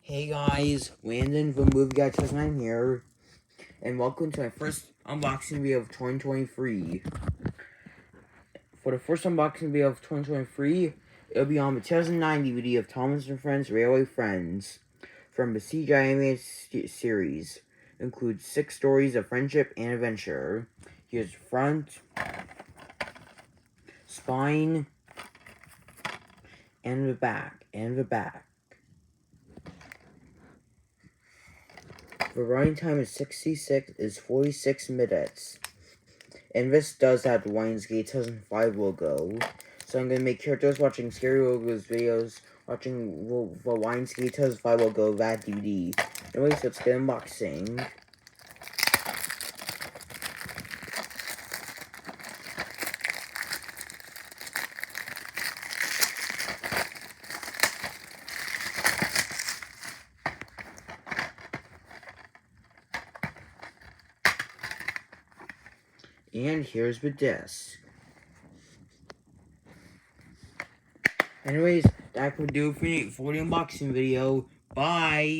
Hey guys, Landon from Movie Guy 9 here, and welcome to my first unboxing video of 2023. For the first unboxing video of 2023, it'll be on the 2009 DVD of Thomas and Friends Railway Friends from the CGI animated series. It includes 6 stories of friendship and adventure. Here's the front, spine, and the back, The running time is 46 minutes. And this does have the Lionsgate 2005 logo. So I'm going to make characters watching Scary Logos videos, watching the Lionsgate 2005 logo of that DVD. Anyway, so let's get unboxing. And here's the disc. Anyways, that would do it for the unboxing video. Bye!